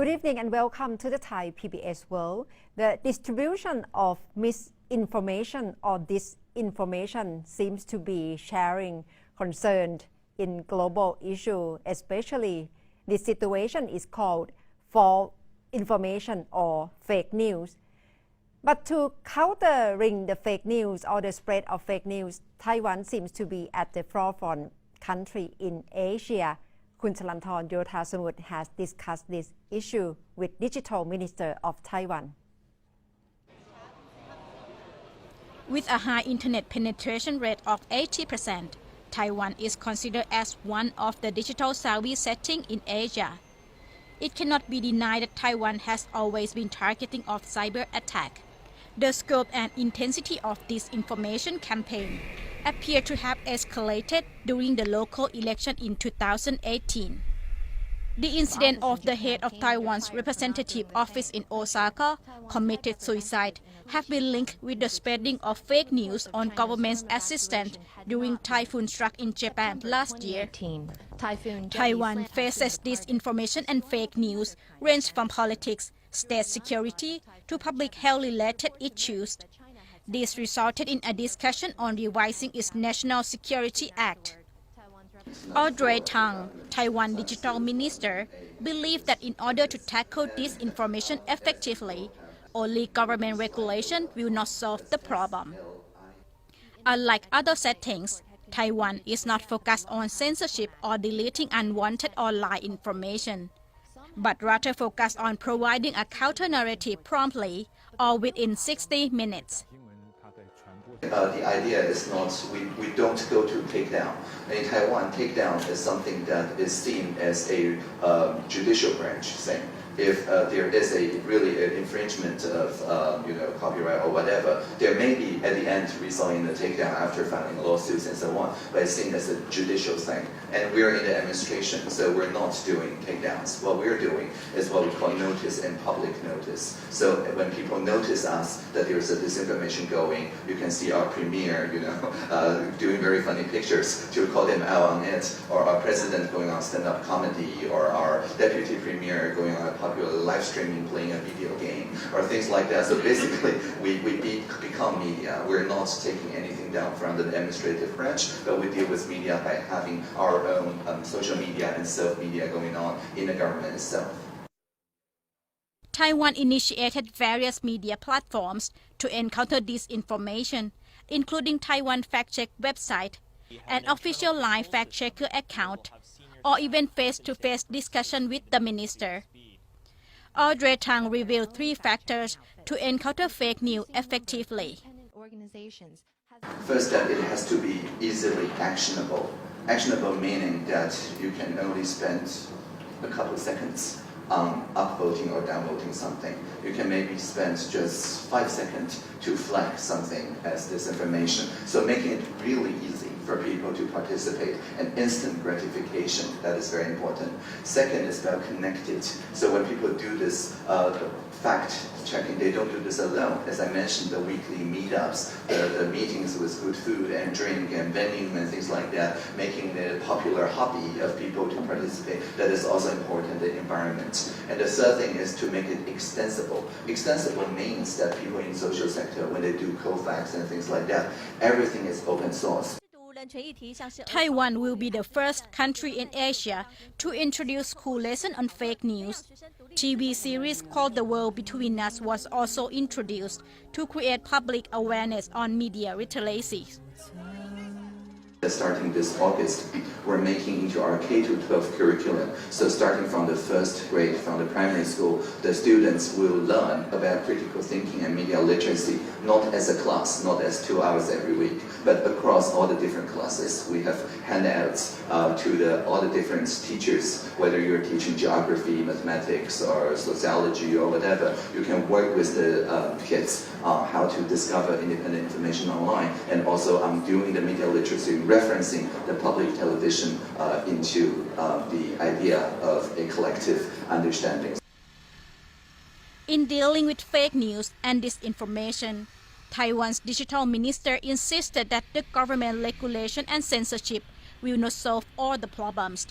Good evening and welcome to the Thai PBS World. The distribution of misinformation or disinformation seems to be sharing concern in global issue, especially this situation is called false information or fake news. But to countering the fake news or the spread of fake news, Taiwan seems to be at the forefront country in Asia. Kun Chalanthorn Yothasamut has discussed this issue with Digital Minister of Taiwan. With a high internet penetration rate of 80%, Taiwan is considered as one of the digital savvy settings in Asia. It cannot be denied that Taiwan has always been targeting of cyber attack. The scope and intensity of this information campaign appear to have escalated during the local election in 2018. The incident of the head of Taiwan's representative office in Osaka committed suicide have been linked with the spreading of fake news on government's assistance during typhoon struck in Japan last year. Taiwan faces disinformation and fake news range from politics, state security to public health-related issues. This resulted in a discussion on revising its National Security Act. Audrey Tang, Taiwan Digital Minister, believes that in order to tackle disinformation effectively, only government regulation will not solve the problem. Unlike other settings, Taiwan is not focused on censorship or deleting unwanted online information, but rather focused on providing a counter-narrative promptly or within 60 minutes. The idea is not, we don't go to takedown. In Taiwan, takedown is something that is seen as a judicial branch thing. If there is really an infringement of copyright or whatever, there may be at the end resulting in a takedown after filing lawsuits and so on, but it's seen as a judicial thing. And we're in the administration, so we're not doing takedowns. What we're doing is what we call notice and public notice. So when people notice us that there's a disinformation going, you can see our premier, doing very funny pictures to call them out on it, or our president going on stand-up comedy, or our deputy premier going on a popular live streaming playing a video game, or things like that. So basically, we become media. We're not taking anything down from the administrative branch, but we deal with media by having our own social media and self-media going on in the government itself. Taiwan initiated various media platforms to encounter disinformation, including Taiwan Fact Check website, an official live fact checker account, or even face-to-face discussion with the minister. Audrey Tang revealed 3 factors to encounter fake news effectively. First, that it has to be easily actionable. Actionable meaning that you can only spend a couple of seconds on upvoting or downvoting something. You can maybe spend just 5 seconds to flag something as disinformation. So making it really easy for people to participate and instant gratification, that is very important. Second is about connected. So when people do this fact checking, they don't do this alone. As I mentioned, the weekly meetups, the meetings with good food and drink and vending and things like that, making it a popular hobby of people to participate. That is also important, the environment. And the third thing is to make it extensible. Extensible means that people in social sector, when they do co-facts and things like that, everything is open source. Taiwan will be the first country in Asia to introduce school lessons on fake news. TV series called The World Between Us was also introduced to create public awareness on media literacy. Starting this August, we're making into our K-12 curriculum. So starting from the first grade, from the primary school, the students will learn about critical thinking and media literacy, not as a class, not as 2 hours every week, but across all the different classes. We have handouts to all the different teachers, whether you're teaching geography, mathematics, or sociology, or whatever. You can work with the kids on how to discover independent information online, and also doing the media literacy, referencing the public television into the idea of a collective understanding. In dealing with fake news and disinformation, Taiwan's digital minister insisted that the government regulation and censorship will not solve all the problems.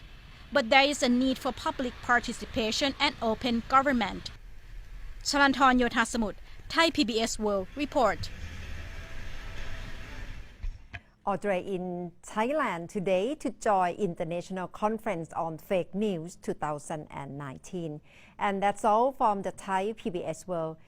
but there is a need for public participation and open government. ชลันทร โยธาสมุทร Thai PBS World Report. Audrey in Thailand today to join International Conference on Fake News 2019. And that's all from the Thai PBS World.